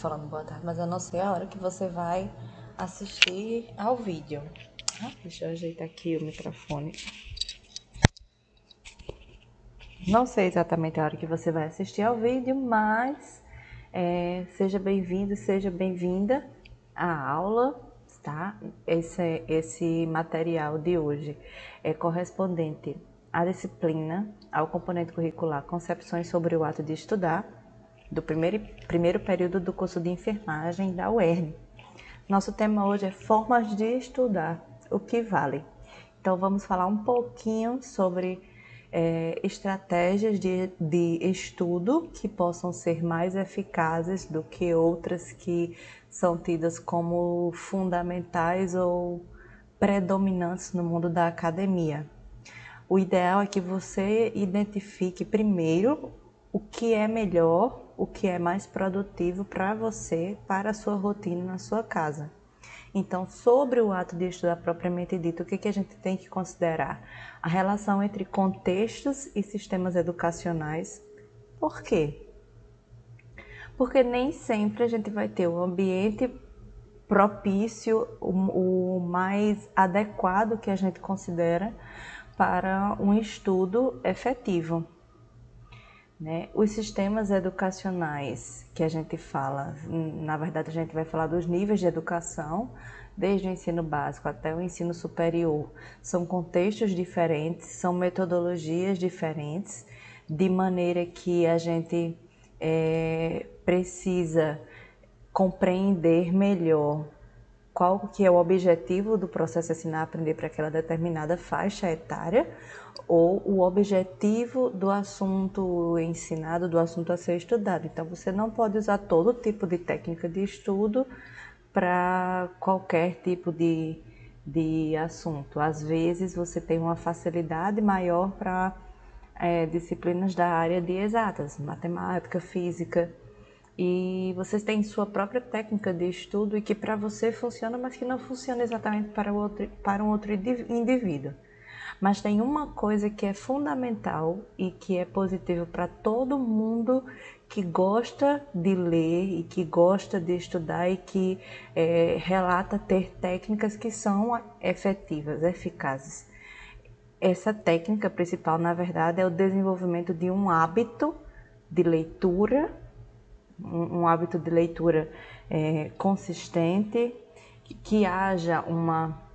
falando boa tarde, mas eu não sei a hora que você vai assistir ao vídeo. Deixa eu ajeitar aqui o microfone. Não sei exatamente a hora que você vai assistir ao vídeo, mas seja bem-vindo, seja bem-vinda à aula, tá? Esse material de hoje é correspondente à disciplina, ao componente curricular Concepções sobre o Ato de Estudar, do primeiro período do curso de enfermagem da UERN. Nosso tema hoje é formas de estudar, o que vale. Então vamos falar um pouquinho sobre estratégias de estudo que possam ser mais eficazes do que outras que são tidas como fundamentais ou predominantes no mundo da academia. O ideal é que você identifique primeiro o que é melhor, o que é mais produtivo para você, para a sua rotina na sua casa. Então, sobre o ato de estudar propriamente dito, o que a gente tem que considerar? A relação entre contextos e sistemas educacionais. Por quê? Porque nem sempre a gente vai ter o ambiente propício, o mais adequado que a gente considera para um estudo efetivo. Os sistemas educacionais que a gente fala, na verdade a gente vai falar dos níveis de educação, desde o ensino básico até o ensino superior. São contextos diferentes, são metodologias diferentes, de maneira que a gente precisa compreender melhor qual que é o objetivo do processo ensinar-aprender para aquela determinada faixa etária, ou o objetivo do assunto ensinado, do assunto a ser estudado. Então, você não pode usar todo tipo de técnica de estudo para qualquer tipo de assunto. Às vezes, você tem uma facilidade maior para disciplinas da área de exatas, matemática, física, e vocês têm sua própria técnica de estudo e que para você funciona, mas que não funciona exatamente para um outro indivíduo. Mas tem uma coisa que é fundamental e que é positivo para todo mundo que gosta de ler e que gosta de estudar e que relata ter técnicas que são efetivas, eficazes. Essa técnica principal, na verdade, é o desenvolvimento de um hábito de leitura, um hábito de leitura consistente, que haja uma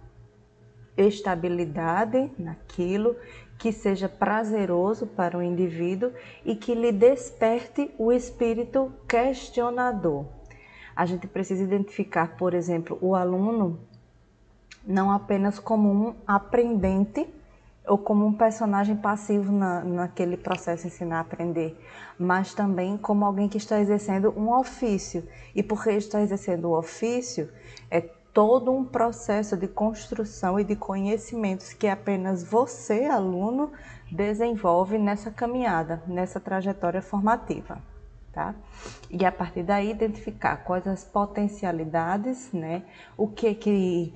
estabilidade naquilo, que seja prazeroso para o indivíduo e que lhe desperte o espírito questionador. A gente precisa identificar, por exemplo, o aluno não apenas como um aprendente ou como um personagem passivo naquele processo ensinar-aprender, mas também como alguém que está exercendo um ofício. E porque está exercendo o ofício, é todo um processo de construção e de conhecimentos que apenas você, aluno, desenvolve nessa caminhada, nessa trajetória formativa. Tá? E a partir daí identificar quais as potencialidades, o que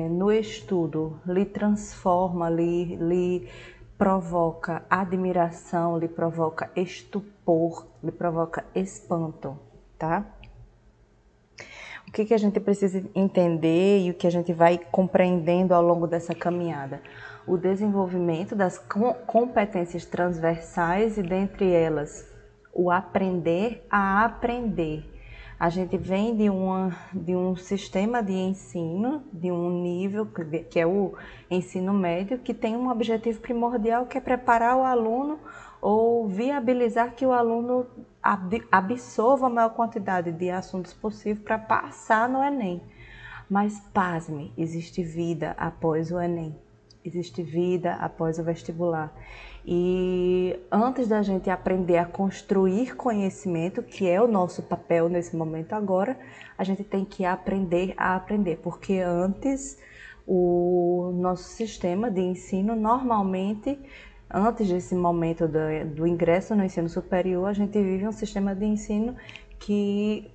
no estudo lhe transforma, lhe provoca admiração, lhe provoca estupor, lhe provoca espanto, tá? O que a gente precisa entender e o que a gente vai compreendendo ao longo dessa caminhada? O desenvolvimento das competências transversais e dentre elas o aprender a aprender. A gente vem de um sistema de ensino, de um nível que é o ensino médio, que tem um objetivo primordial que é preparar o aluno ou viabilizar que o aluno absorva a maior quantidade de assuntos possível para passar no Enem. Mas, pasme, existe vida após o Enem. Existe vida após o vestibular. E antes da gente aprender a construir conhecimento, que é o nosso papel nesse momento agora, a gente tem que aprender a aprender, porque antes o nosso sistema de ensino normalmente, antes desse momento do ingresso no ensino superior, a gente vive um sistema de ensino que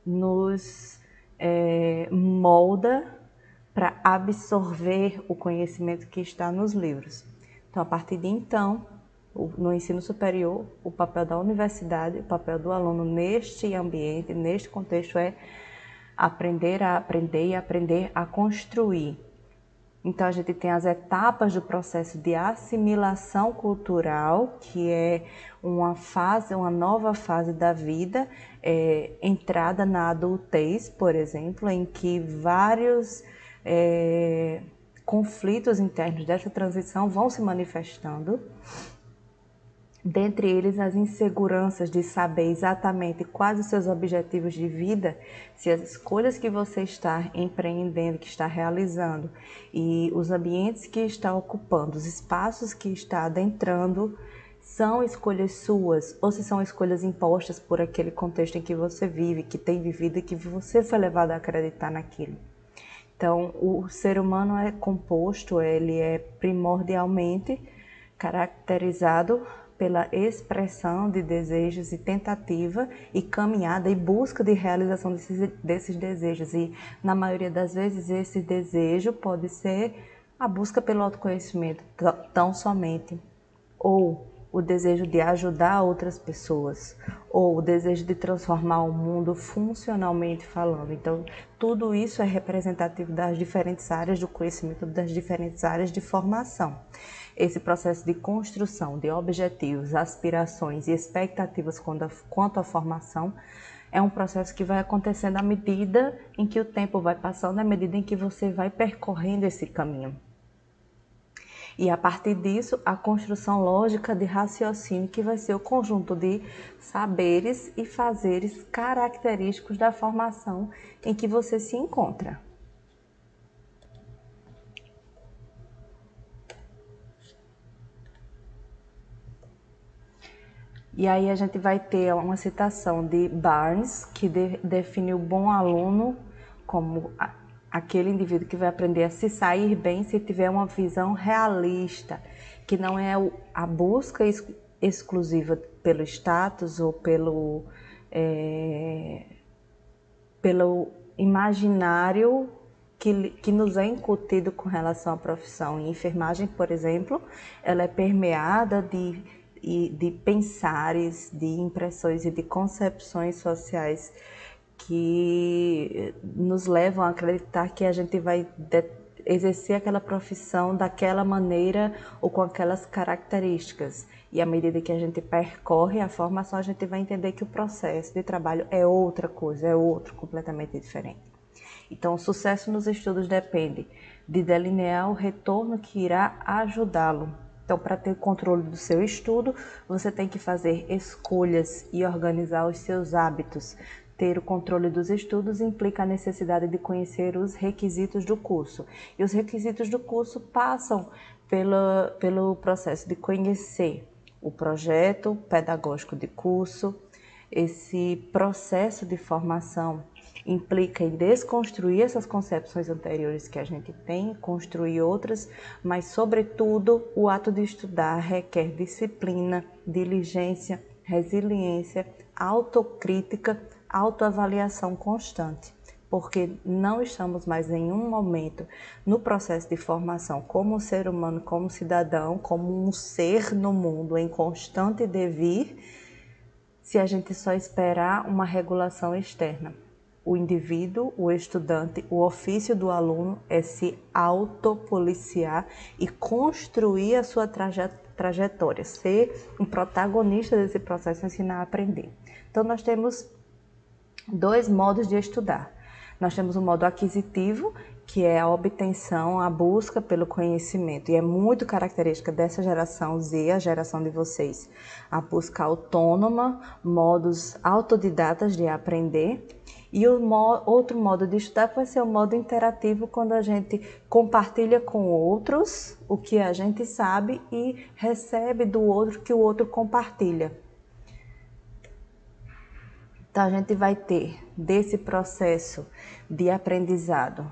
nos molda para absorver o conhecimento que está nos livros. Então, a partir de então, no ensino superior, o papel da universidade, o papel do aluno neste ambiente, neste contexto é aprender a aprender e aprender a construir. Então a gente tem as etapas do processo de assimilação cultural, que é uma nova fase da vida, entrada na adultez, por exemplo, em que vários conflitos internos dessa transição vão se manifestando. Dentre eles, as inseguranças de saber exatamente quais os seus objetivos de vida, se as escolhas que você está empreendendo, que está realizando, e os ambientes que está ocupando, os espaços que está adentrando, são escolhas suas, ou se são escolhas impostas por aquele contexto em que você vive, que tem vivido e que você foi levado a acreditar naquilo. Então, o ser humano é composto, ele é primordialmente caracterizado pela expressão de desejos e tentativa e caminhada e busca de realização desses desejos. E, na maioria das vezes, esse desejo pode ser a busca pelo autoconhecimento, tão somente, ou o desejo de ajudar outras pessoas, ou o desejo de transformar o mundo funcionalmente falando. Então, tudo isso é representativo das diferentes áreas do conhecimento, das diferentes áreas de formação. Esse processo de construção de objetivos, aspirações e expectativas quanto à formação é um processo que vai acontecendo à medida em que o tempo vai passando, à medida em que você vai percorrendo esse caminho. E a partir disso, a construção lógica de raciocínio, que vai ser o conjunto de saberes e fazeres característicos da formação em que você se encontra. E aí a gente vai ter uma citação de Barnes, que define o bom aluno como aquele indivíduo que vai aprender a se sair bem se tiver uma visão realista, que não é a busca exclusiva pelo status ou pelo imaginário que nos é incutido com relação à profissão. Em enfermagem, por exemplo, ela é permeada de pensares, de impressões e de concepções sociais que nos levam a acreditar que a gente vai exercer aquela profissão daquela maneira ou com aquelas características. E à medida que a gente percorre a formação, a gente vai entender que o processo de trabalho é outra coisa, é outro completamente diferente. Então, o sucesso nos estudos depende de delinear o retorno que irá ajudá-lo. Então, para ter controle do seu estudo, você tem que fazer escolhas e organizar os seus hábitos. Ter o controle dos estudos implica a necessidade de conhecer os requisitos do curso. E os requisitos do curso passam pelo processo de conhecer o projeto pedagógico de curso. Esse processo de formação implica em desconstruir essas concepções anteriores que a gente tem, construir outras, mas, sobretudo, o ato de estudar requer disciplina, diligência, resiliência, autocrítica, autoavaliação constante, porque não estamos mais em nenhum momento no processo de formação como ser humano, como cidadão, como um ser no mundo em constante devir, se a gente só esperar uma regulação externa. O indivíduo, o estudante, o ofício do aluno é se autopoliciar e construir a sua trajetória, ser um protagonista desse processo, ensinar a aprender. Então, nós temos dois modos de estudar. Nós temos o modo aquisitivo, que é a obtenção, a busca pelo conhecimento, e é muito característica dessa geração Z, a geração de vocês, a busca autônoma, modos autodidatas de aprender. E outro modo de estudar vai ser o modo interativo, quando a gente compartilha com outros o que a gente sabe e recebe do outro que o outro compartilha. Então, a gente vai ter, desse processo de aprendizado,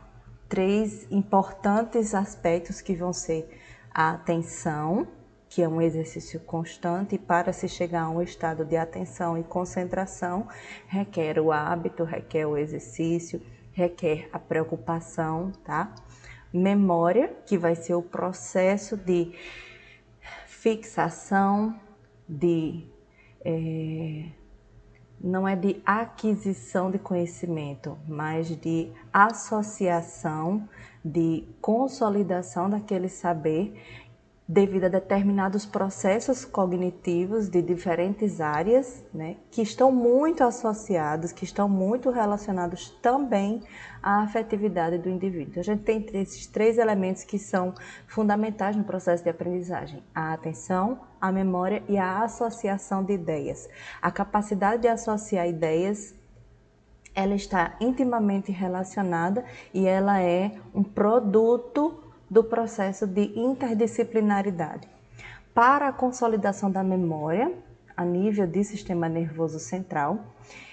3 importantes aspectos que vão ser a atenção, que é um exercício constante, e para se chegar a um estado de atenção e concentração, requer o hábito, requer o exercício, requer a preocupação, tá? Memória, que vai ser o processo de fixação, não é de aquisição de conhecimento, mas de associação, de consolidação daquele saber devido a determinados processos cognitivos de diferentes áreas, né, que estão muito associados, que estão muito relacionados também à afetividade do indivíduo. A gente tem esses três elementos que são fundamentais no processo de aprendizagem: a atenção, a memória e a associação de ideias. A capacidade de associar ideias, ela está intimamente relacionada e ela é um produto do processo de interdisciplinaridade. Para a consolidação da memória, a nível de sistema nervoso central,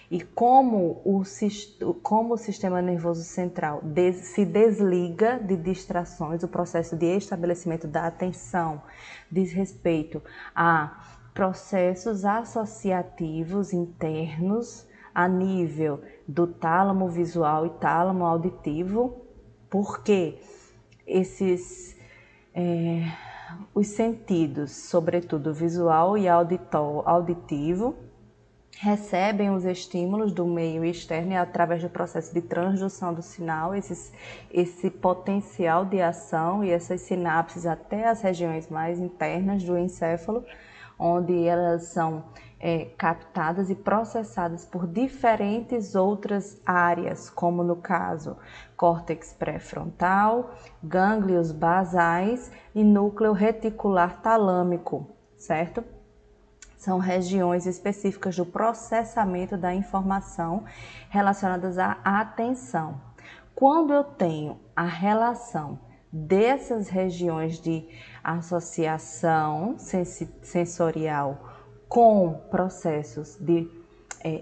e como o sistema nervoso central se desliga de distrações, o processo de estabelecimento da atenção diz respeito a processos associativos internos a nível do tálamo visual e tálamo auditivo, porque os sentidos, sobretudo visual e auditivo, recebem os estímulos do meio externo e através do processo de transdução do sinal, esse potencial de ação e essas sinapses até as regiões mais internas do encéfalo, onde elas são captadas e processadas por diferentes outras áreas, como no caso córtex pré-frontal, gânglios basais e núcleo reticular talâmico, certo? São regiões específicas do processamento da informação relacionadas à atenção. Quando eu tenho a relação dessas regiões de associação sensorial com processos de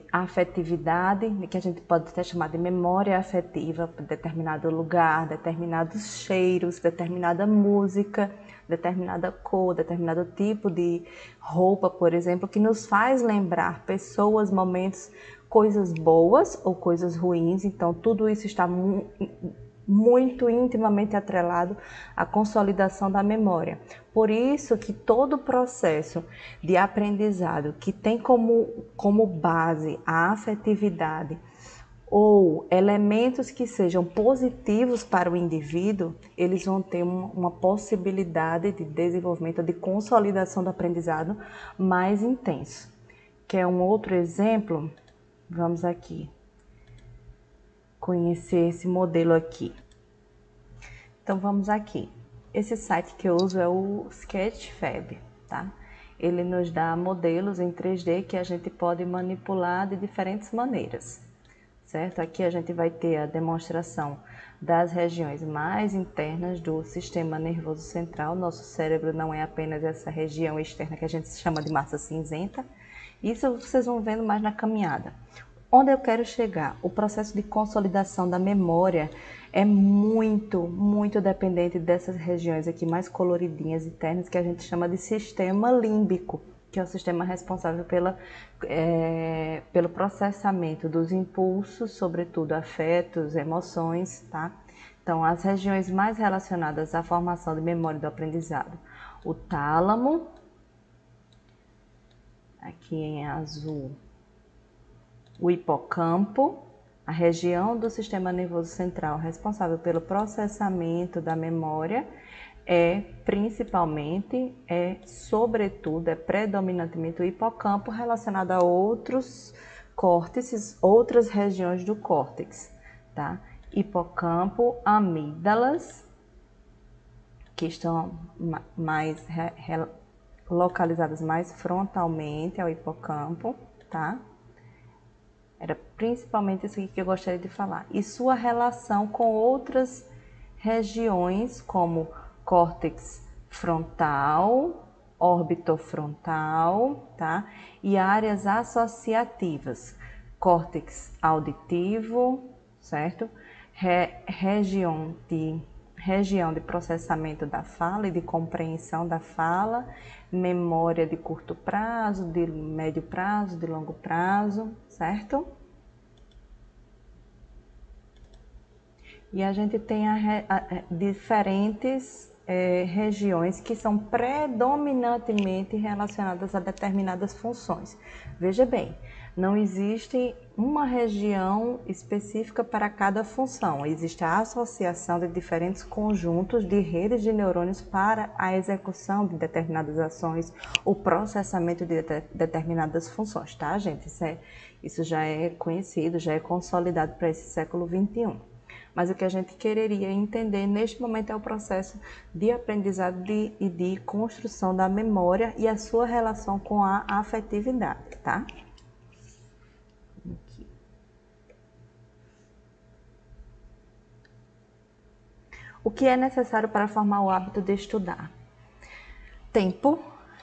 afetividade, que a gente pode até chamar de memória afetiva, determinado lugar, determinados cheiros, determinada música, determinada cor, determinado tipo de roupa, por exemplo, que nos faz lembrar pessoas, momentos, coisas boas ou coisas ruins. Então, tudo isso está muito intimamente atrelado à consolidação da memória. Por isso que todo o processo de aprendizado que tem como base a afetividade ou elementos que sejam positivos para o indivíduo, eles vão ter uma possibilidade de desenvolvimento, de consolidação do aprendizado mais intenso. Quer um outro exemplo? Vamos aqui conhecer esse modelo aqui. Então vamos aqui. Esse site que eu uso é o Sketchfab, tá? Ele nos dá modelos em 3D que a gente pode manipular de diferentes maneiras, certo? Aqui a gente vai ter a demonstração das regiões mais internas do sistema nervoso central. Nosso cérebro não é apenas essa região externa que a gente chama de massa cinzenta. Isso vocês vão vendo mais na caminhada. Onde eu quero chegar? O processo de consolidação da memória é muito dependente dessas regiões aqui mais coloridinhas internas, que a gente chama de sistema límbico, que é o sistema responsável pelo processamento dos impulsos, sobretudo afetos, emoções, tá? Então, as regiões mais relacionadas à formação de memória do aprendizado: o tálamo, aqui em azul, o hipocampo, a região do sistema nervoso central responsável pelo processamento da memória, sobretudo, predominantemente o hipocampo, relacionado a outros córtices, outras regiões do córtex, tá? Hipocampo, amígdalas, que estão mais localizadas mais frontalmente ao hipocampo, tá? Era principalmente isso aqui que eu gostaria de falar. E sua relação com outras regiões, como córtex frontal, orbitofrontal, tá? E áreas associativas, córtex auditivo, certo? Região de processamento da fala e de compreensão da fala, memória de curto prazo, de médio prazo, de longo prazo, certo? E a gente tem diferentes regiões que são predominantemente relacionadas a determinadas funções. Veja bem, não existe uma região específica para cada função. Existe a associação de diferentes conjuntos de redes de neurônios para a execução de determinadas ações, o processamento de determinadas funções, tá, gente? Isso já é conhecido, já é consolidado para esse século XXI. Mas o que a gente quereria entender neste momento é o processo de aprendizado e de construção da memória e a sua relação com a afetividade, tá? Aqui. O que é necessário para formar o hábito de estudar? Tempo,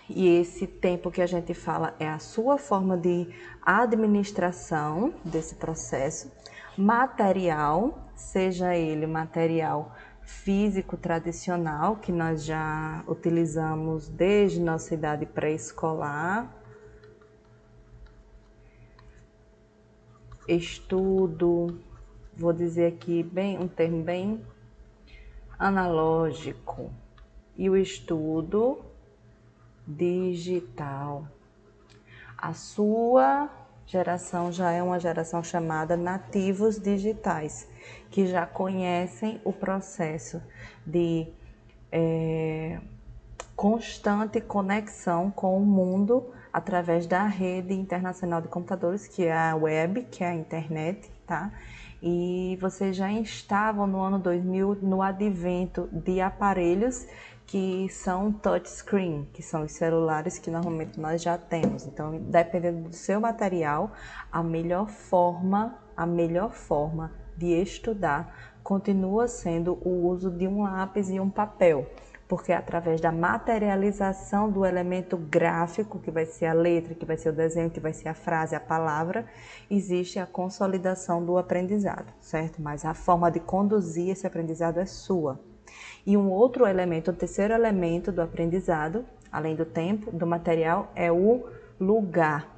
e esse tempo que a gente fala é a sua forma de administração desse processo. Material, seja ele material físico tradicional, que nós já utilizamos desde nossa idade pré-escolar, estudo, vou dizer aqui um termo bem analógico, e o estudo digital. A sua geração já é uma geração chamada nativos digitais, que já conhecem o processo de constante conexão com o mundo através da rede internacional de computadores, que é a web, que é a internet, tá? E vocês já estavam no ano 2000 no advento de aparelhos que são touchscreen, que são os celulares que normalmente nós já temos. Então, dependendo do seu material, a melhor forma de estudar continua sendo o uso de um lápis e um papel, porque através da materialização do elemento gráfico, que vai ser a letra, que vai ser o desenho, que vai ser a frase, a palavra, existe a consolidação do aprendizado, certo? Mas a forma de conduzir esse aprendizado é sua. E um outro elemento, o terceiro elemento do aprendizado, além do tempo, do material, é o lugar.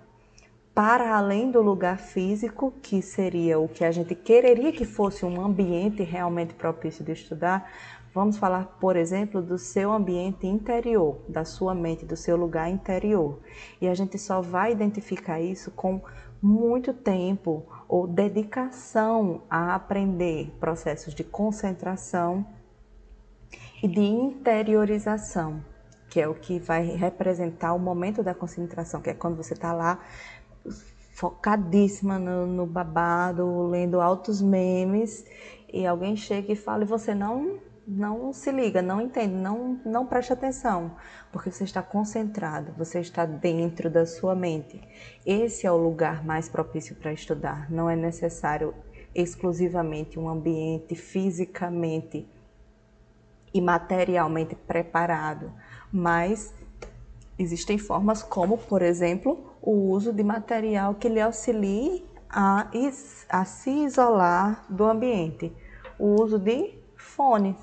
Para além do lugar físico, que seria o que a gente quereria que fosse um ambiente realmente propício de estudar, vamos falar, por exemplo, do seu ambiente interior, da sua mente, do seu lugar interior. E a gente só vai identificar isso com muito tempo ou dedicação a aprender processos de concentração e de interiorização, que é o que vai representar o momento da concentração, que é quando você está lá focadíssima no babado, lendo altos memes, e alguém chega e fala e você não se liga, não entende, não presta atenção, porque você está concentrado, você está dentro da sua mente. Esse é o lugar mais propício para estudar. Não é necessário exclusivamente um ambiente fisicamente e materialmente preparado, mas existem formas como, por exemplo, o uso de material que lhe auxilie a se isolar do ambiente, o uso de fones.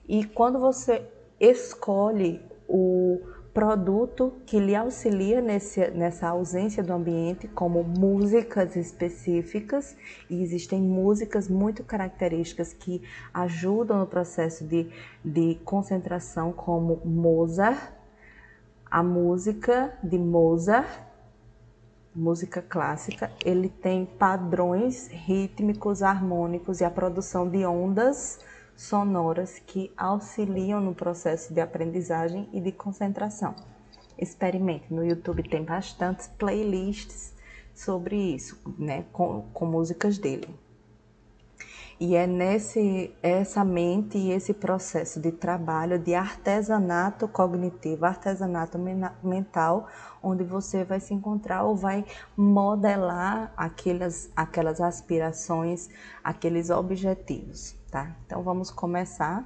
E quando você escolhe o produto que lhe auxilia nessa ausência do ambiente, como músicas específicas, e existem músicas muito características que ajudam no processo de concentração, como Mozart, a música de Mozart, música clássica, ele tem padrões rítmicos, harmônicos e a produção de ondas sonoras que auxiliam no processo de aprendizagem e de concentração. Experimente, no YouTube tem bastantes playlists sobre isso, né, com músicas dele. E é essa mente e esse processo de trabalho de artesanato cognitivo, artesanato mental, onde você vai se encontrar ou vai modelar aquelas aspirações, aqueles objetivos, tá? Então vamos começar.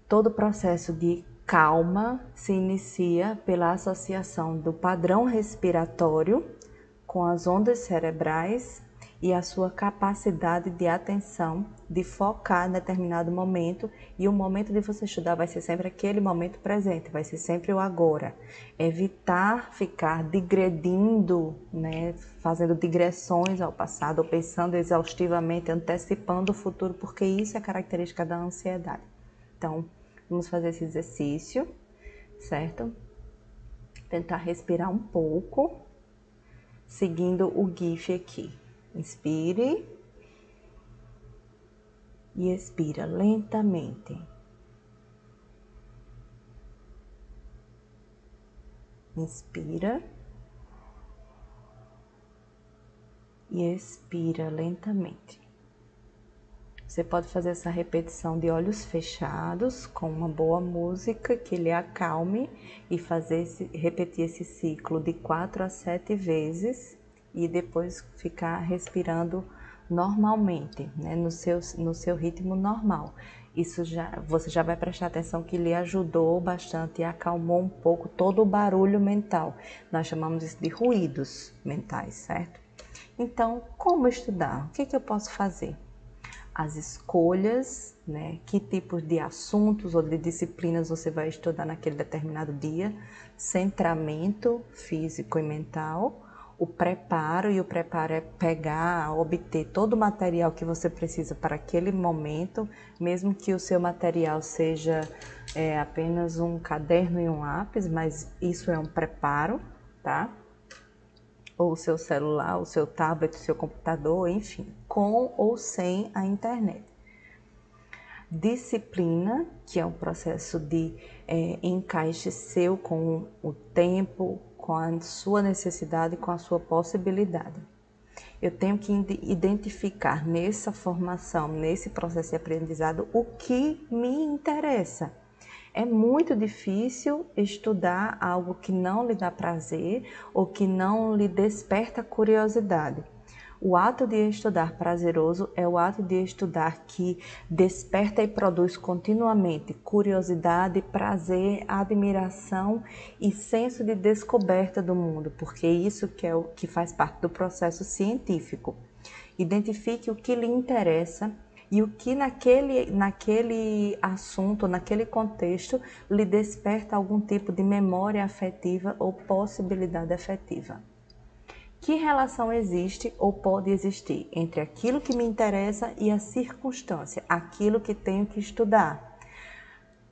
Todo o processo de calma se inicia pela associação do padrão respiratório com as ondas cerebrais e a sua capacidade de atenção, de focar em determinado momento, e o momento de você estudar vai ser sempre aquele momento presente, vai ser sempre o agora. Evitar ficar digredindo, né, fazendo digressões ao passado, ou pensando exaustivamente, antecipando o futuro, porque isso é característica da ansiedade. Então, Vamos fazer esse exercício, certo? Tentar respirar um pouco, seguindo o GIF aqui. Inspire e expira lentamente. Inspira e expira lentamente. Você pode fazer essa repetição de olhos fechados com uma boa música que lhe acalme e repetir esse ciclo de 4 a 7 vezes e depois ficar respirando normalmente, né, no seu ritmo normal. Você já vai prestar atenção que lhe ajudou bastante e acalmou um pouco todo o barulho mental. Nós chamamos isso de ruídos mentais, certo? Então, como estudar? O que eu posso fazer? As escolhas, né? Que tipos de assuntos ou de disciplinas você vai estudar naquele determinado dia, centramento físico e mental, o preparo, e o preparo é pegar, obter todo o material que você precisa para aquele momento, mesmo que o seu material seja apenas um caderno e um lápis, mas isso é um preparo, tá? Ou o seu celular, o seu tablet, o seu computador, enfim, com ou sem a internet. Disciplina, que é um processo de encaixe seu com o tempo, com a sua necessidade, com a sua possibilidade. Eu tenho que identificar nessa formação, nesse processo de aprendizado, o que me interessa. É muito difícil estudar algo que não lhe dá prazer ou que não lhe desperta curiosidade. O ato de estudar prazeroso é o ato de estudar que desperta e produz continuamente curiosidade, prazer, admiração e senso de descoberta do mundo, porque isso que é o que faz parte do processo científico. Identifique o que lhe interessa e o que naquele assunto, naquele contexto, lhe desperta algum tipo de memória afetiva ou possibilidade afetiva. Que relação existe ou pode existir entre aquilo que me interessa e a circunstância, aquilo que tenho que estudar?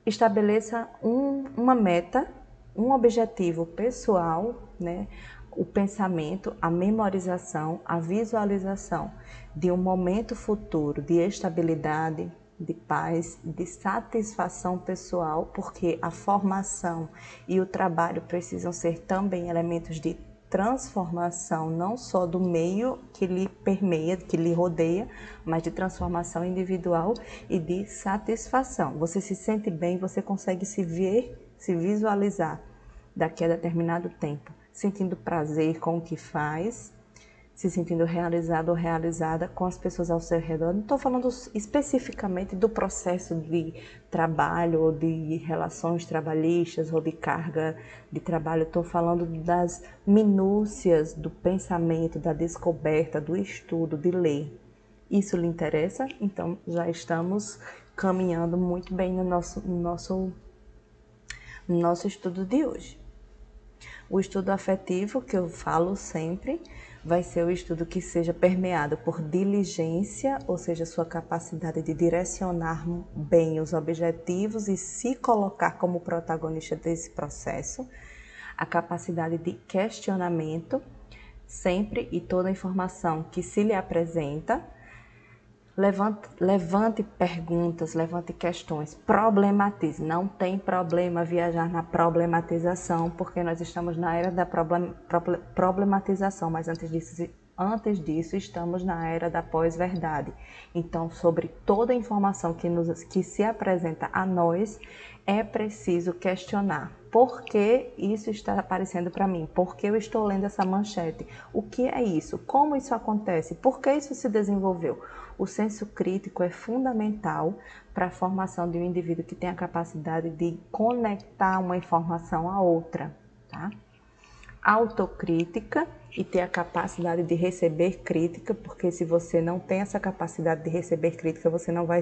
Estabeleça uma meta, um objetivo pessoal, né? O pensamento, a memorização, a visualização de um momento futuro de estabilidade, de paz, de satisfação pessoal, porque a formação e o trabalho precisam ser também elementos de transformação, não só do meio que lhe permeia, que lhe rodeia, mas de transformação individual e de satisfação. Você se sente bem, você consegue se ver, se visualizar daqui a determinado tempo, sentindo prazer com o que faz, se sentindo realizado ou realizada com as pessoas ao seu redor. Não estou falando especificamente do processo de trabalho ou de relações trabalhistas ou de carga de trabalho. Estou falando das minúcias do pensamento, da descoberta, do estudo, de ler. Isso lhe interessa? Então já estamos caminhando muito bem no nosso estudo de hoje. O estudo afetivo, que eu falo sempre, vai ser o estudo que seja permeado por diligência, ou seja, sua capacidade de direcionar bem os objetivos e se colocar como protagonista desse processo, a capacidade de questionamento, sempre e toda a informação que se lhe apresenta. Levante perguntas, levante questões, problematize. Não tem problema viajar na problematização, porque nós estamos na era da problematização, mas antes disso estamos na era da pós-verdade. Então, sobre toda a informação que se apresenta a nós, é preciso questionar. Por que isso está aparecendo para mim? Por que eu estou lendo essa manchete? O que é isso? Como isso acontece? Por que isso se desenvolveu? O senso crítico é fundamental para a formação de um indivíduo que tem a capacidade de conectar uma informação a outra, tá? Autocrítica e ter a capacidade de receber crítica, porque se você não tem essa capacidade de receber crítica, você não vai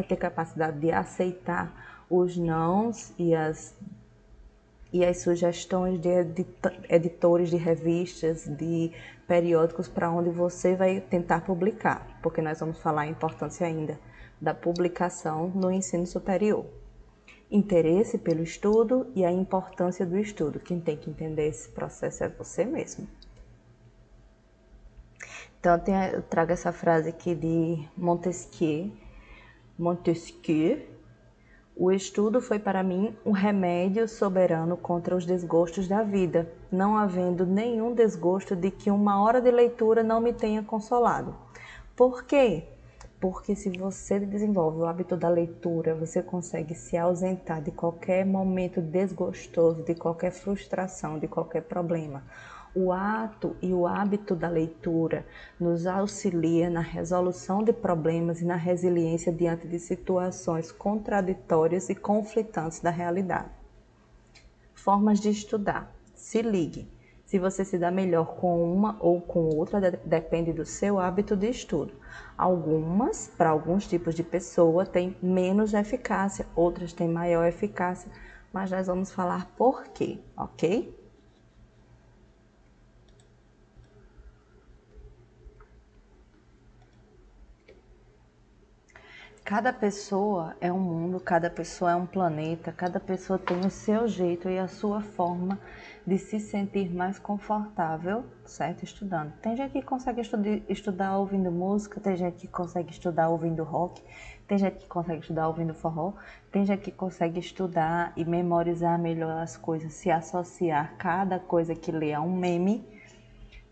ter capacidade de aceitar os nãos e as sugestões de editores de revistas, de periódicos para onde você vai tentar publicar, porque nós vamos falar a importância ainda da publicação no ensino superior. interesse pelo estudo e a importância do estudo. Quem tem que entender esse processo é você mesmo. Então, eu trago essa frase aqui de Montesquieu. O estudo foi para mim um remédio soberano contra os desgostos da vida, não havendo nenhum desgosto de que uma hora de leitura não me tenha consolado. Por quê? Porque se você desenvolve o hábito da leitura, você consegue se ausentar de qualquer momento desgostoso, de qualquer frustração, de qualquer problema. O ato e o hábito da leitura nos auxilia na resolução de problemas e na resiliência diante de situações contraditórias e conflitantes da realidade. Formas de estudar. Se ligue. Se você se dá melhor com uma ou com outra, depende do seu hábito de estudo. Algumas, para alguns tipos de pessoa, têm menos eficácia, outras têm maior eficácia, mas nós vamos falar por quê, ok? Cada pessoa é um mundo, cada pessoa é um planeta, cada pessoa tem o seu jeito e a sua forma de se sentir mais confortável, certo? Estudando. Tem gente que consegue estudar ouvindo música, tem gente que consegue estudar ouvindo rock, tem gente que consegue estudar ouvindo forró, tem gente que consegue estudar e memorizar melhor as coisas, se associar cada coisa que lê a um meme.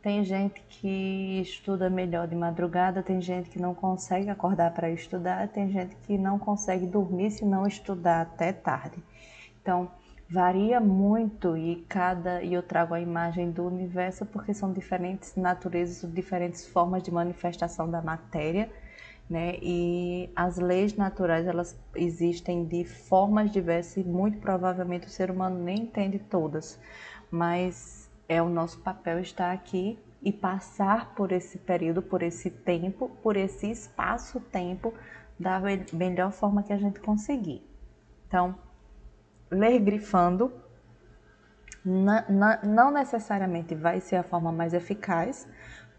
Tem gente que estuda melhor de madrugada, tem gente que não consegue acordar para estudar, tem gente que não consegue dormir se não estudar até tarde. Então, varia muito e eu trago a imagem do universo porque são diferentes naturezas, diferentes formas de manifestação da matéria, né? E as leis naturais, elas existem de formas diversas e muito provavelmente o ser humano nem entende todas, mas é o nosso papel estar aqui e passar por esse período, por esse tempo, por esse espaço-tempo da melhor forma que a gente conseguir. Então, ler grifando não necessariamente vai ser a forma mais eficaz,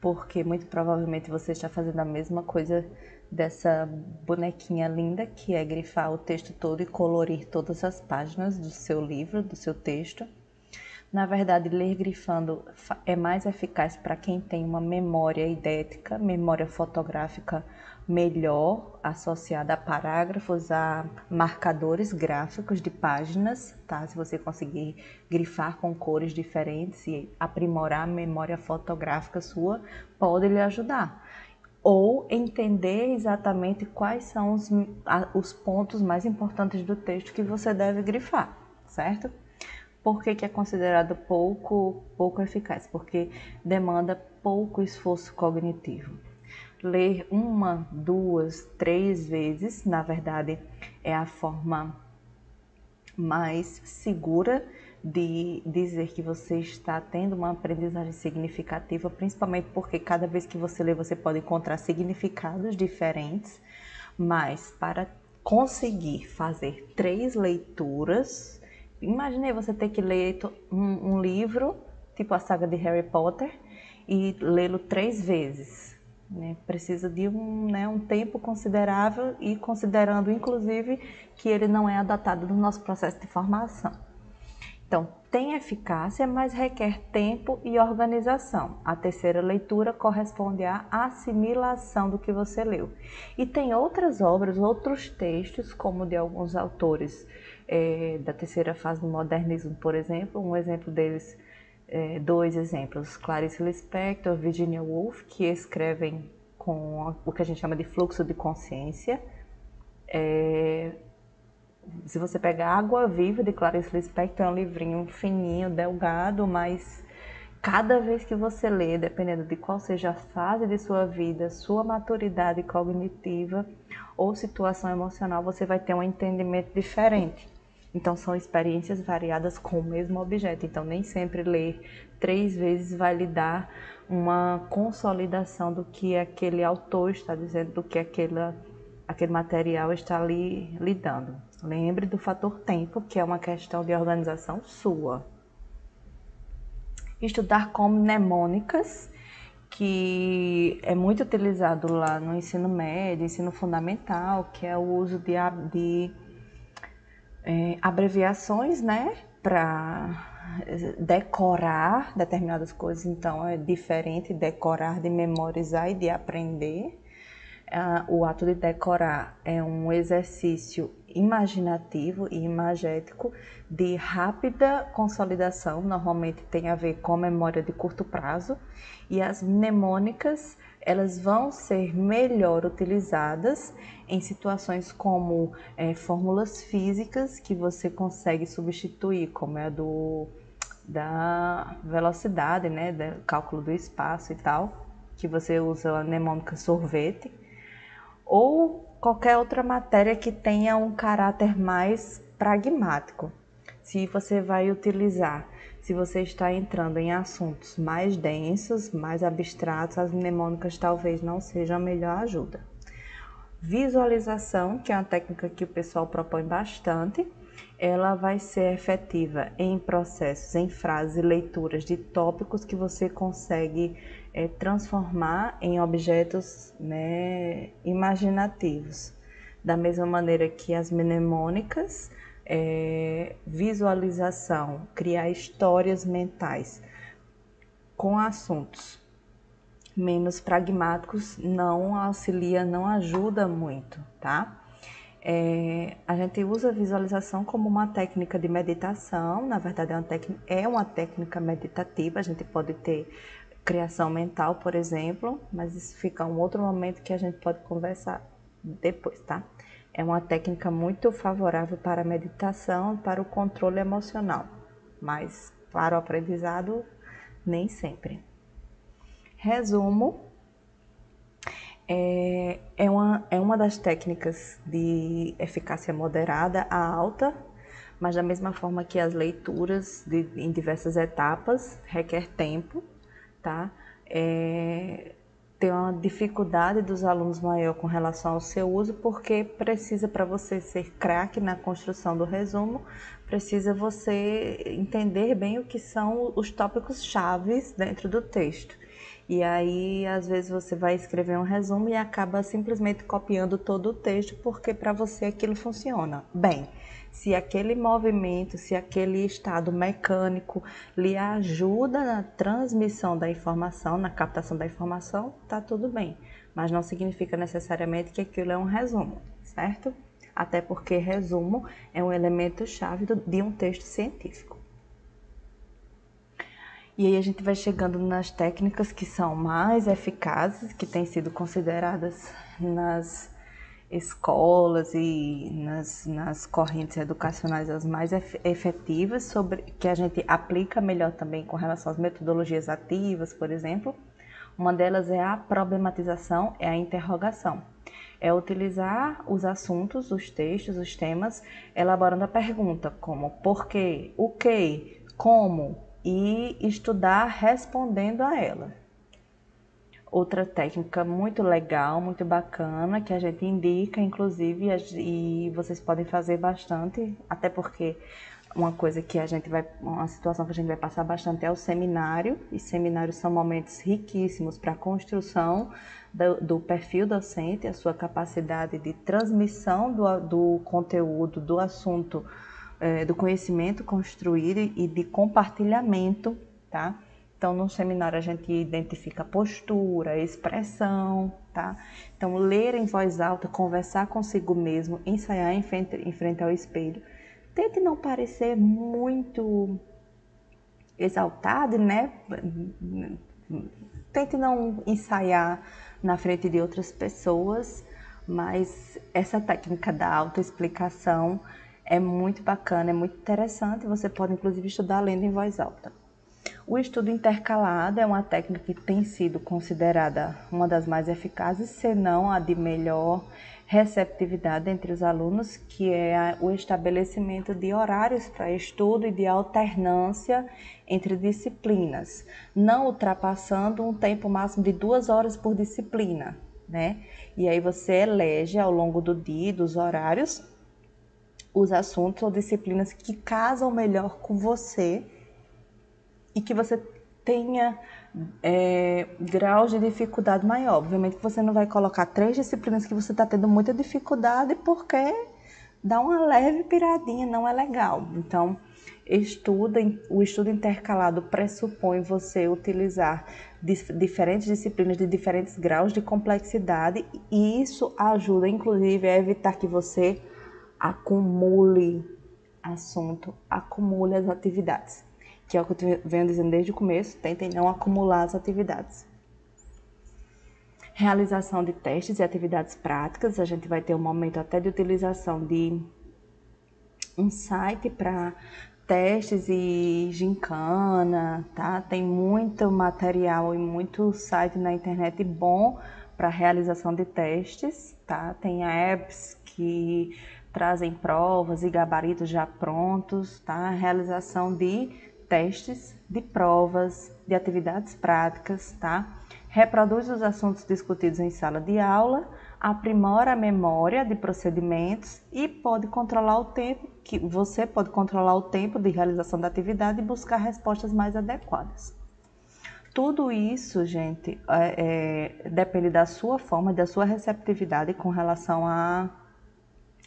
porque muito provavelmente você está fazendo a mesma coisa dessa bonequinha linda, que é grifar o texto todo e colorir todas as páginas do seu livro, do seu texto. Na verdade, ler grifando é mais eficaz para quem tem uma memória idética, memória fotográfica melhor, associada a parágrafos, a marcadores gráficos de páginas, tá? Se você conseguir grifar com cores diferentes e aprimorar a memória fotográfica sua, pode lhe ajudar. Ou entender exatamente quais são os pontos mais importantes do texto que você deve grifar, certo? Por que é considerado pouco eficaz? Porque demanda pouco esforço cognitivo. Ler uma, duas, três vezes, na verdade, é a forma mais segura de dizer que você está tendo uma aprendizagem significativa, principalmente porque cada vez que você lê, você pode encontrar significados diferentes, mas para conseguir fazer 3 leituras, imaginei você ter que ler um livro, tipo a saga de Harry Potter, e lê-lo 3 vezes. Né? Precisa de um tempo considerável e considerando, inclusive, que ele não é adaptado no nosso processo de formação. Então, tem eficácia, mas requer tempo e organização. A terceira leitura corresponde à assimilação do que você leu. E tem outras obras, outros textos, como de alguns autores da terceira fase do modernismo, por exemplo. Um exemplo deles, 2 exemplos, Clarice Lispector, Virginia Woolf, que escrevem com o que a gente chama de fluxo de consciência. Se você pegar Água Viva, de Clarice Lispector, é um livrinho fininho, delgado, mas cada vez que você lê, dependendo de qual seja a fase de sua vida, sua maturidade cognitiva ou situação emocional, você vai ter um entendimento diferente. Então, são experiências variadas com o mesmo objeto. Então, nem sempre ler 3 vezes vai lhe dar uma consolidação do que aquele autor está dizendo, do que aquele material está lhe dando. Lembre do fator tempo, que é uma questão de organização sua. Estudar como mnemônicas, que é muito utilizado lá no ensino médio, ensino fundamental, que é o uso de abreviações, né, para decorar determinadas coisas. Então é diferente decorar de memorizar e de aprender. O ato de decorar é um exercício imaginativo e imagético de rápida consolidação, normalmente tem a ver com memória de curto prazo, e as mnemônicas elas vão ser melhor utilizadas em situações como fórmulas físicas que você consegue substituir, como é a da velocidade, né, do cálculo do espaço e tal, que você usa a mnemônica sorvete, ou qualquer outra matéria que tenha um caráter mais pragmático. Se você vai utilizar, se você está entrando em assuntos mais densos, mais abstratos, as mnemônicas talvez não sejam a melhor ajuda. Visualização, que é uma técnica que o pessoal propõe bastante, ela vai ser efetiva em processos, em frases e leituras de tópicos que você consegue transformar em objetos, né, imaginativos. Da mesma maneira que as mnemônicas, visualização, criar histórias mentais com assuntos menos pragmáticos não auxilia, não ajuda muito, tá? A gente usa a visualização como uma técnica de meditação, na verdade é uma técnica meditativa, a gente pode ter criação mental, por exemplo, mas isso fica um outro momento que a gente pode conversar depois, tá? É uma técnica muito favorável para a meditação e para o controle emocional, mas para o aprendizado, nem sempre. Resumo, é uma das técnicas de eficácia moderada a alta, mas da mesma forma que as leituras em diversas etapas requer tempo, tá? Tem uma dificuldade dos alunos maior com relação ao seu uso, porque precisa, para você ser craque na construção do resumo, precisa você entender bem o que são os tópicos chaves dentro do texto. E aí, às vezes, você vai escrever um resumo e acaba simplesmente copiando todo o texto, porque para você aquilo funciona. Bem, se aquele movimento, se aquele estado mecânico lhe ajuda na transmissão da informação, na captação da informação, tá tudo bem. Mas não significa necessariamente que aquilo é um resumo, certo? Até porque resumo é um elemento-chave de um texto científico. E aí a gente vai chegando nas técnicas que são mais eficazes, que têm sido consideradas nas escolas e nas correntes educacionais as mais efetivas, que a gente aplica melhor também com relação às metodologias ativas, por exemplo. Uma delas é a problematização, é a interrogação. É utilizar os assuntos, os textos, os temas, elaborando a pergunta como por quê, o que, como, e estudar respondendo a ela. Outra técnica muito legal, muito bacana, que a gente indica, inclusive, e vocês podem fazer bastante, até porque uma situação que a gente vai passar bastante é o seminário, e seminários são momentos riquíssimos para a construção do perfil docente, a sua capacidade de transmissão do conteúdo, do assunto, do conhecimento construído e de compartilhamento, tá? Então, no seminário a gente identifica postura, expressão, tá? Então, ler em voz alta, conversar consigo mesmo, ensaiar em frente ao espelho. Tente não parecer muito exaltado, né? Tente não ensaiar na frente de outras pessoas, mas essa técnica da autoexplicação é muito bacana, é muito interessante. Você pode, inclusive, estudar lendo em voz alta. O estudo intercalado é uma técnica que tem sido considerada uma das mais eficazes, se não a de melhor receptividade entre os alunos, que é o estabelecimento de horários para estudo e de alternância entre disciplinas, não ultrapassando um tempo máximo de 2 horas por disciplina, né? E aí você elege ao longo do dia, dos horários, os assuntos ou disciplinas que casam melhor com você e que você tenha graus de dificuldade maior. Obviamente que você não vai colocar 3 disciplinas que você está tendo muita dificuldade, porque dá uma leve piradinha, não é legal. Então, o estudo intercalado pressupõe você utilizar diferentes disciplinas de diferentes graus de complexidade, e isso ajuda, inclusive, a evitar que você acumule assunto, acumule as atividades, que é o que eu venho dizendo desde o começo: tentem não acumular as atividades. Realização de testes e atividades práticas, a gente vai ter um momento até de utilização de um site para testes e gincana, tá? Tem muito material e muito site na internet bom para realização de testes, tá? Tem apps que trazem provas e gabaritos já prontos, tá? Realização de testes, de provas, de atividades práticas, tá? Reproduz os assuntos discutidos em sala de aula, aprimora a memória de procedimentos e pode controlar o tempo, que você pode controlar o tempo de realização da atividade e buscar respostas mais adequadas. Tudo isso, gente, depende da sua forma, da sua receptividade com relação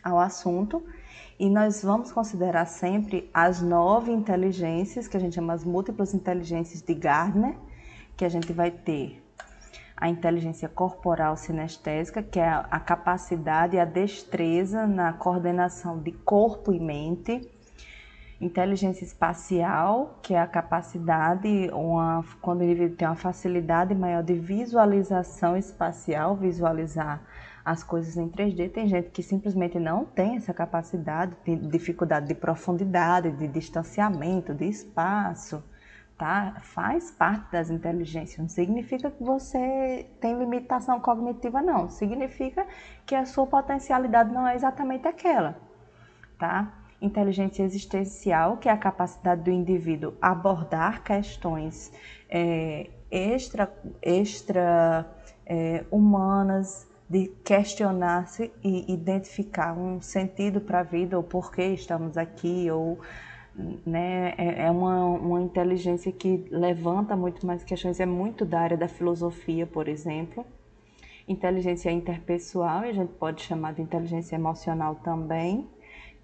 ao assunto, e nós vamos considerar sempre as 9 inteligências, que a gente chama as múltiplas inteligências de Gardner, que a gente vai ter a inteligência corporal sinestésica, que é a capacidade e a destreza na coordenação de corpo e mente. Inteligência espacial, que é a capacidade, quando o indivíduo tem uma facilidade maior de visualização espacial, visualizar as coisas em 3D. Tem gente que simplesmente não tem essa capacidade, tem dificuldade de profundidade, de distanciamento, de espaço. Tá? Faz parte das inteligências, não significa que você tem limitação cognitiva, não. Significa que a sua potencialidade não é exatamente aquela, tá? Inteligência existencial, que é a capacidade do indivíduo abordar questões humanas, de questionar-se e identificar um sentido para a vida, ou por que estamos aqui, ou né, é uma inteligência que levanta muito mais questões, é muito da área da filosofia, por exemplo. Inteligência interpessoal, e a gente pode chamar de inteligência emocional também,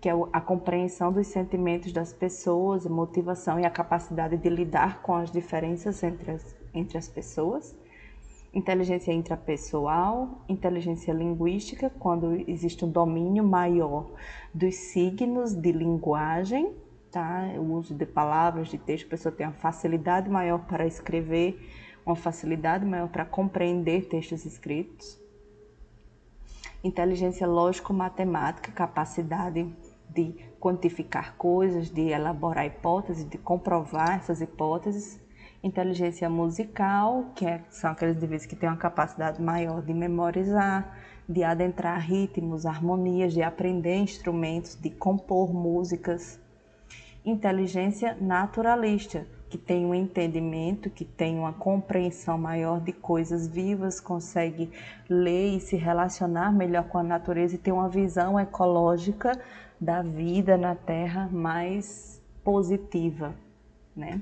que é a compreensão dos sentimentos das pessoas, a motivação e a capacidade de lidar com as diferenças entre as pessoas. Inteligência intrapessoal, inteligência linguística, quando existe um domínio maior dos signos de linguagem, tá? O uso de palavras, de texto, a pessoa tem uma facilidade maior para escrever, uma facilidade maior para compreender textos escritos. Inteligência lógico-matemática, capacidade de quantificar coisas, de elaborar hipóteses, de comprovar essas hipóteses. Inteligência musical, são aqueles indivíduos que têm uma capacidade maior de memorizar, de adentrar ritmos, harmonias, de aprender instrumentos, de compor músicas. Inteligência naturalista, que tem um entendimento, que tem uma compreensão maior de coisas vivas, consegue ler e se relacionar melhor com a natureza e ter uma visão ecológica da vida na Terra mais positiva, né?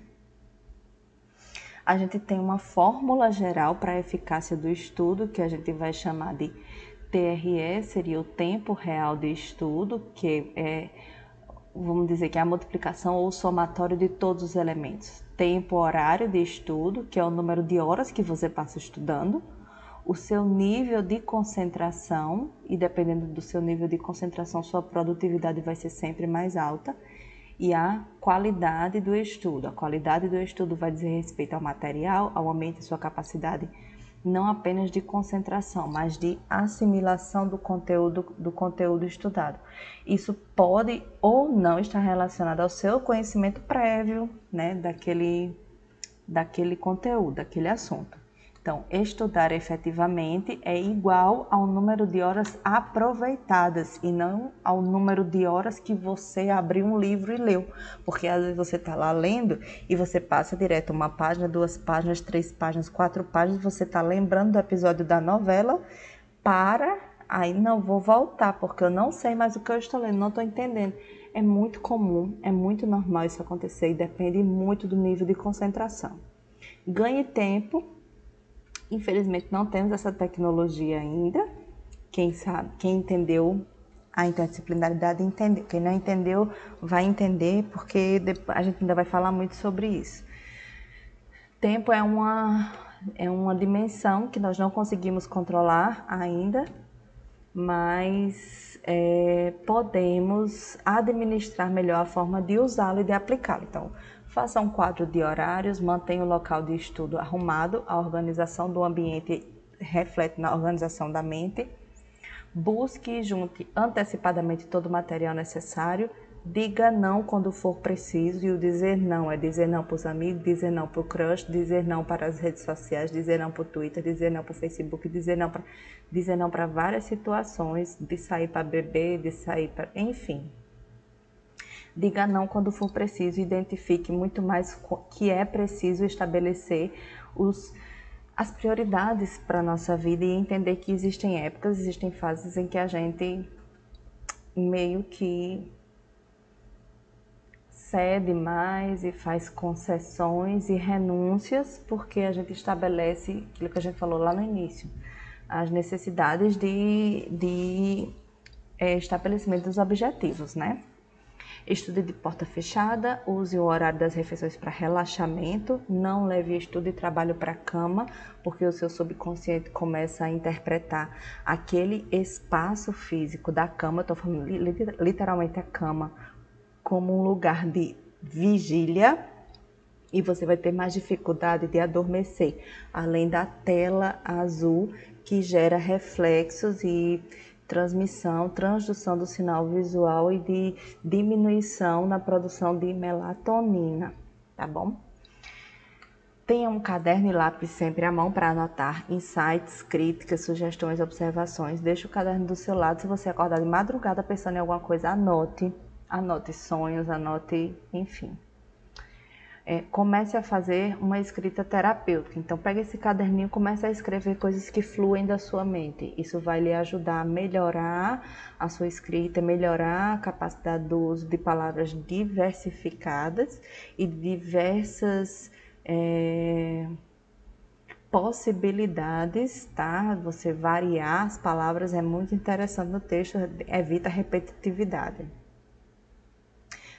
A gente tem uma fórmula geral para a eficácia do estudo, que a gente vai chamar de TRE, seria o tempo real de estudo, que vamos dizer que é a multiplicação ou somatório de todos os elementos. Tempo horário de estudo, que é o número de horas que você passa estudando, o seu nível de concentração, e dependendo do seu nível de concentração, sua produtividade vai ser sempre mais alta, e a qualidade do estudo. A qualidade do estudo vai dizer respeito ao material, ao aumento de sua capacidade, não apenas de concentração, mas de assimilação do conteúdo estudado. Isso pode ou não estar relacionado ao seu conhecimento prévio, né, daquele conteúdo, daquele assunto. Então, estudar efetivamente é igual ao número de horas aproveitadas e não ao número de horas que você abriu um livro e leu. Porque às vezes você está lá lendo e você passa direto uma página, 2 páginas, 3 páginas, 4 páginas, você está lembrando do episódio da novela, aí não vou voltar porque eu não sei mais o que eu estou lendo, não estou entendendo. É muito comum, é muito normal isso acontecer e depende muito do nível de concentração. Ganhe tempo. Infelizmente não temos essa tecnologia ainda. Quem sabe, quem entendeu, a interdisciplinaridade entender. Quem não entendeu vai entender, porque a gente ainda vai falar muito sobre isso. Tempo é uma dimensão que nós não conseguimos controlar ainda, mas podemos administrar melhor a forma de usá-lo e de aplicá-lo. Então, faça um quadro de horários, mantenha o local de estudo arrumado, a organização do ambiente reflete na organização da mente. Busque e junte antecipadamente todo o material necessário. Diga não quando for preciso, e o dizer não é dizer não para os amigos, dizer não para o crush, dizer não para as redes sociais, dizer não para o Twitter, dizer não para o Facebook, dizer não para várias situações, de sair para beber, de sair para... enfim. Diga não quando for preciso, identifique muito mais que é preciso estabelecer as prioridades para a nossa vida e entender que existem épocas, existem fases em que a gente meio que cede mais e faz concessões e renúncias, porque a gente estabelece aquilo que a gente falou lá no início, as necessidades de estabelecimento dos objetivos, né? Estude de porta fechada, use o horário das refeições para relaxamento, não leve estudo e trabalho para a cama, porque o seu subconsciente começa a interpretar aquele espaço físico da cama, estou falando literalmente a cama, como um lugar de vigília, e você vai ter mais dificuldade de adormecer, além da tela azul que gera reflexos e transdução do sinal visual e de diminuição na produção de melatonina, tá bom? Tenha um caderno e lápis sempre à mão para anotar insights, críticas, sugestões, observações. Deixe o caderno do seu lado. Se você acordar de madrugada pensando em alguma coisa, anote. Anote sonhos, anote, enfim. Comece a fazer uma escrita terapêutica. Então, pega esse caderninho e comece a escrever coisas que fluem da sua mente. Isso vai lhe ajudar a melhorar a sua escrita, melhorar a capacidade do uso de palavras diversificadas e diversas possibilidades, tá? Você variar as palavras é muito interessante no texto, evita a repetitividade.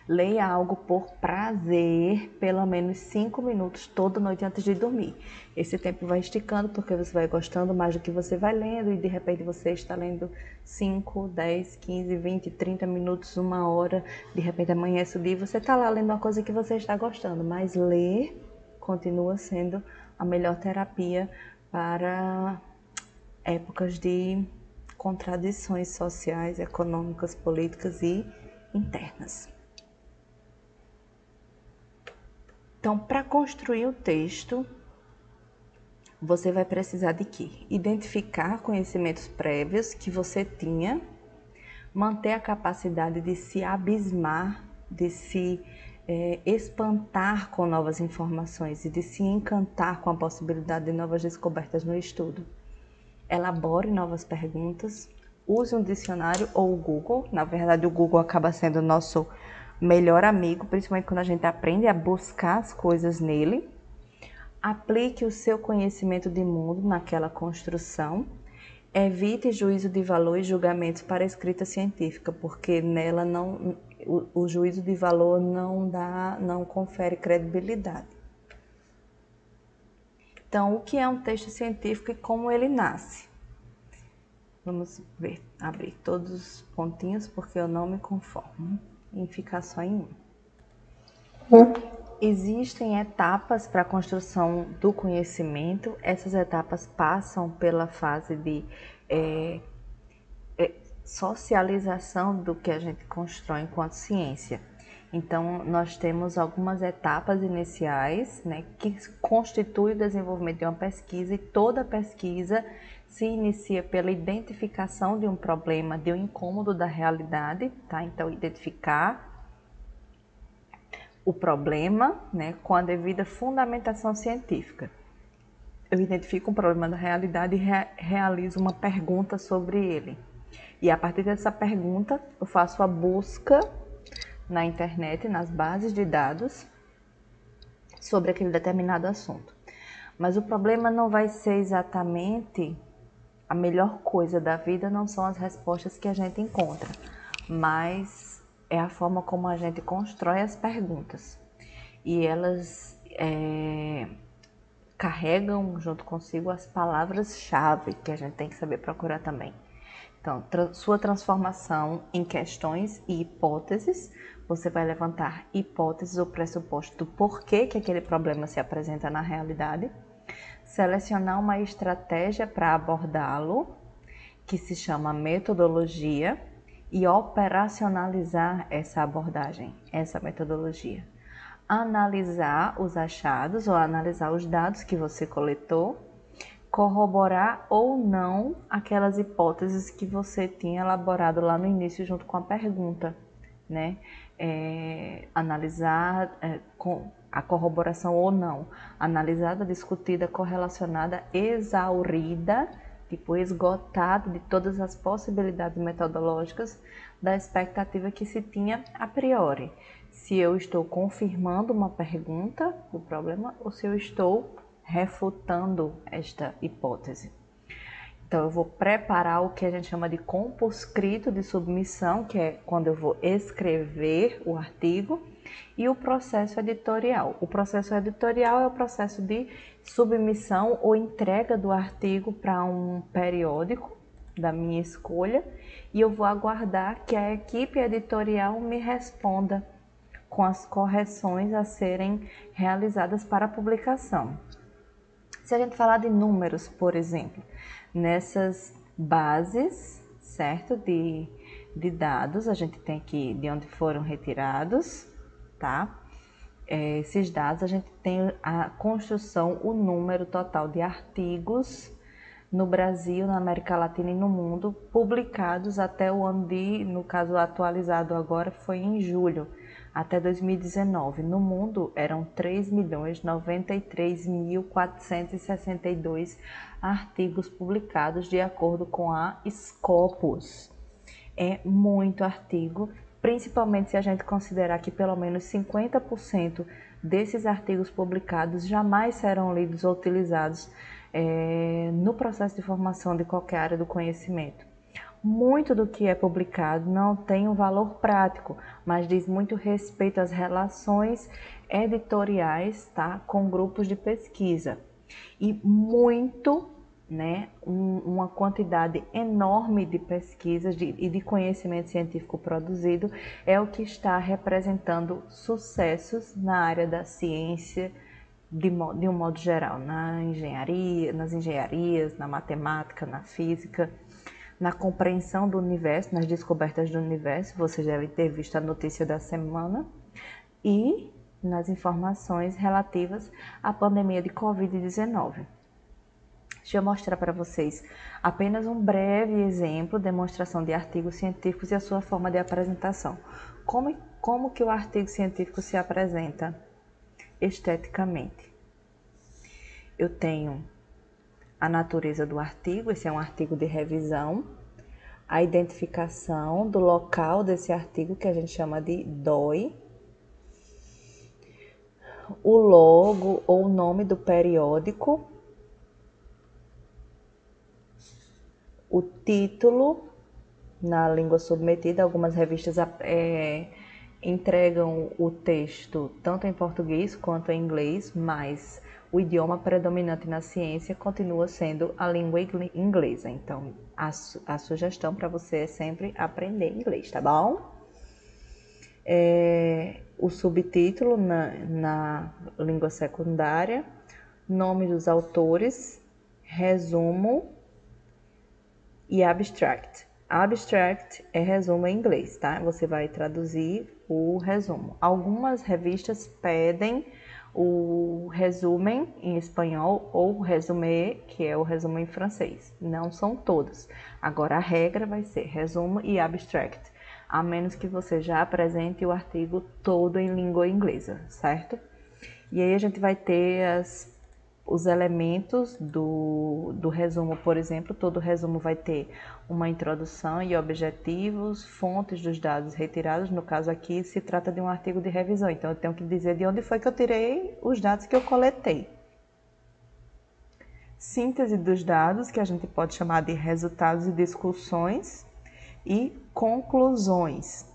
Leia algo por prazer, pelo menos 5 minutos toda noite antes de dormir. Esse tempo vai esticando porque você vai gostando mais do que você vai lendo e de repente você está lendo 5, 10, 15, 20, 30 minutos, 1 hora, de repente amanhece o dia e você está lá lendo uma coisa que você está gostando, mas ler continua sendo a melhor terapia para épocas de contradições sociais, econômicas, políticas e internas. Então, para construir o texto, você vai precisar de quê? Identificar conhecimentos prévios que você tinha, manter a capacidade de se abismar, de se espantar com novas informações e de se encantar com a possibilidade de novas descobertas no estudo. Elabore novas perguntas, use um dicionário ou o Google. Na verdade, o Google acaba sendo o nosso melhor amigo, principalmente quando a gente aprende a buscar as coisas nele. Aplique o seu conhecimento de mundo naquela construção. Evite juízo de valor e julgamentos para a escrita científica, porque nela o juízo de valor não confere credibilidade. Então, o que é um texto científico e como ele nasce? Vamos abrir todos os pontinhos, porque eu não me conformo em ficar só em um. Existem etapas para a construção do conhecimento. Essas etapas passam pela fase de socialização do que a gente constrói enquanto ciência. Então, nós temos algumas etapas iniciais, né, que constituem o desenvolvimento de uma pesquisa, e toda pesquisa se inicia pela identificação de um problema, de um incômodo da realidade, tá? Então, identificar o problema, né, com a devida fundamentação científica. Eu identifico um problema da realidade e realizo uma pergunta sobre ele. E a partir dessa pergunta, eu faço a busca na internet, nas bases de dados, sobre aquele determinado assunto. Mas o problema não vai ser exatamente a melhor coisa da vida não são as respostas que a gente encontra, mas é a forma como a gente constrói as perguntas. E elas carregam junto consigo as palavras-chave que a gente tem que saber procurar também. Então, sua transformação em questões e hipóteses, você vai levantar hipóteses ou pressupostos do porquê que aquele problema se apresenta na realidade, selecionar uma estratégia para abordá-lo, que se chama metodologia, e operacionalizar essa abordagem, essa metodologia. Analisar os achados ou analisar os dados que você coletou, corroborar ou não aquelas hipóteses que você tinha elaborado lá no início junto com a pergunta, né? Analisar com a corroboração ou não, analisada, discutida, correlacionada, exaurida, tipo esgotada de todas as possibilidades metodológicas da expectativa que se tinha a priori. Se eu estou confirmando uma pergunta do problema ou se eu estou refutando esta hipótese. Então, eu vou preparar o que a gente chama de compuscrito de submissão, que é quando eu vou escrever o artigo, e o processo editorial. O processo editorial é o processo de submissão ou entrega do artigo para um periódico da minha escolha, e eu vou aguardar que a equipe editorial me responda com as correções a serem realizadas para a publicação. Se a gente falar de números, por exemplo, nessas bases, certo, de dados, a gente tem aqui de onde foram retirados, tá? Esses dados, a gente tem a construção, o número total de artigos no Brasil, na América Latina e no mundo, publicados até o ano no caso atualizado agora, foi em julho, até 2019. No mundo, eram 3.093.462 artigos publicados, de acordo com a Scopus. É muito artigo, principalmente se a gente considerar que pelo menos 50% desses artigos publicados jamais serão lidos ou utilizados no processo de formação de qualquer área do conhecimento. Muito do que é publicado não tem um valor prático, mas diz muito respeito às relações editoriais, tá, com grupos de pesquisa. E muito, né, uma quantidade enorme de pesquisas e de conhecimento científico produzido é o que está representando sucessos na área da ciência, de um modo geral, nas engenharias, na matemática, na física, na compreensão do universo, nas descobertas do universo, vocês devem ter visto a notícia da semana, e nas informações relativas à pandemia de Covid-19. Deixa eu mostrar para vocês apenas um breve exemplo, demonstração de artigos científicos e a sua forma de apresentação. Como que o artigo científico se apresenta esteticamente? Eu tenho a natureza do artigo, esse é um artigo de revisão, a identificação do local desse artigo, que a gente chama de DOI, o logo ou o nome do periódico, o título na língua submetida. Algumas revistas entregam o texto tanto em português quanto em inglês, mas o idioma predominante na ciência continua sendo a língua inglesa. Então, a sugestão para você é sempre aprender inglês, tá bom? O subtítulo na língua secundária, nome dos autores, resumo e abstract. Abstract é resumo em inglês, tá? Você vai traduzir o resumo. Algumas revistas pedem o resumen em espanhol ou resumé, que é o resumo em francês. Não são todas. Agora, a regra vai ser resumo e abstract, a menos que você já apresente o artigo todo em língua inglesa, certo? E aí a gente vai ter os elementos do resumo, por exemplo. Todo resumo vai ter uma introdução e objetivos, fontes dos dados retirados. No caso aqui, se trata de um artigo de revisão, então eu tenho que dizer de onde foi que eu tirei os dados que eu coletei. síntese dos dados, que a gente pode chamar de resultados e discussões, e conclusões.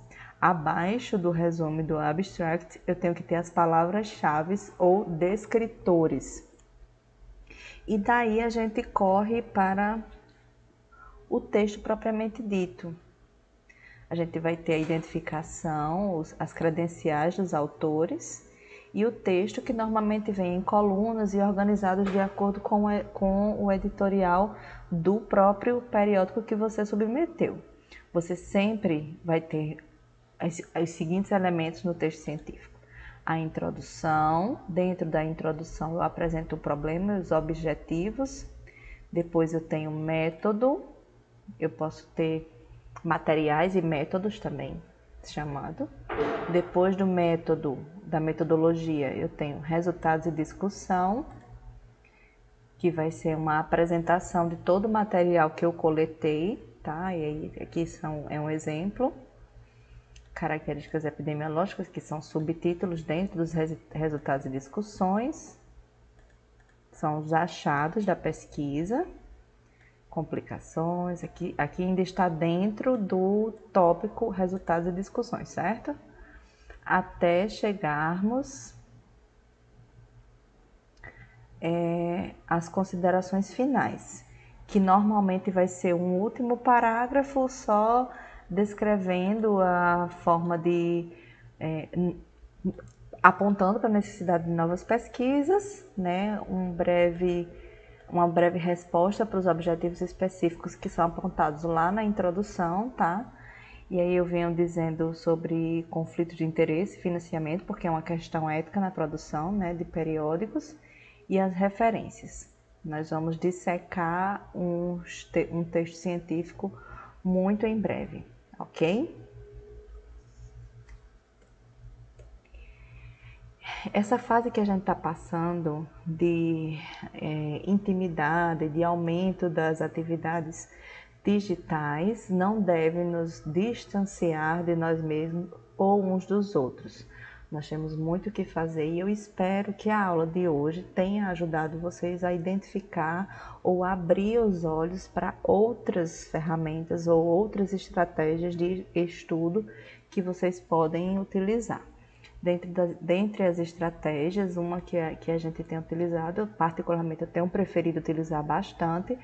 Abaixo do resumo do abstract, eu tenho que ter as palavras-chave ou descritores. E daí a gente corre para o texto propriamente dito. A gente vai ter a identificação, as credenciais dos autores e o texto, que normalmente vem em colunas e organizados de acordo com o editorial do próprio periódico que você submeteu. Você sempre vai ter os seguintes elementos no texto científico. A introdução. Dentro da introdução eu apresento o problema e os objetivos. Depois eu tenho método. Eu posso ter materiais e métodos também, chamado. Depois do método, da metodologia, eu tenho resultados e discussão, que vai ser uma apresentação de todo o material que eu coletei, tá? E aí aqui é um exemplo. Características epidemiológicas, que são subtítulos dentro dos resultados e discussões. São os achados da pesquisa. Complicações, aqui ainda está dentro do tópico resultados e discussões, certo? Até chegarmos às considerações finais, que normalmente vai ser um último parágrafo só descrevendo a forma de... apontando para a necessidade de novas pesquisas, né? Uma breve resposta para os objetivos específicos que são apontados lá na introdução, tá? E aí eu venho dizendo sobre conflito de interesse e financiamento, porque é uma questão ética na produção, né, de periódicos, e as referências. Nós vamos dissecar um texto científico muito em breve, ok? Essa fase que a gente está passando de intimidade, de aumento das atividades digitais, não deve nos distanciar de nós mesmos ou uns dos outros. Nós temos muito o que fazer e eu espero que a aula de hoje tenha ajudado vocês a identificar ou abrir os olhos para outras ferramentas ou outras estratégias de estudo que vocês podem utilizar. Dentre as estratégias, uma que a gente tem utilizado, particularmente eu tenho preferido utilizar bastante,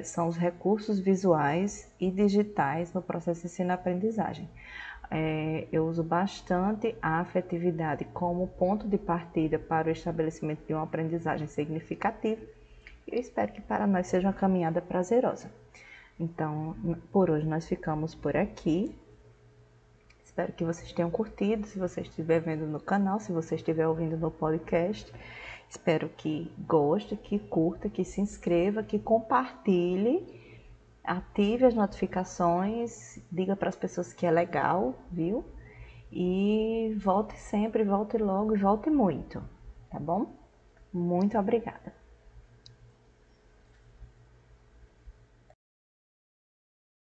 são os recursos visuais e digitais no processo de ensino-aprendizagem. Eu uso bastante a afetividade como ponto de partida para o estabelecimento de uma aprendizagem significativa. Eu espero que para nós seja uma caminhada prazerosa. Então, por hoje nós ficamos por aqui. Espero que vocês tenham curtido, se você estiver vendo no canal, se você estiver ouvindo no podcast. Espero que goste, que curta, que se inscreva, que compartilhe, ative as notificações, diga para as pessoas que é legal, viu? E volte sempre, volte logo e volte muito, tá bom? Muito obrigada.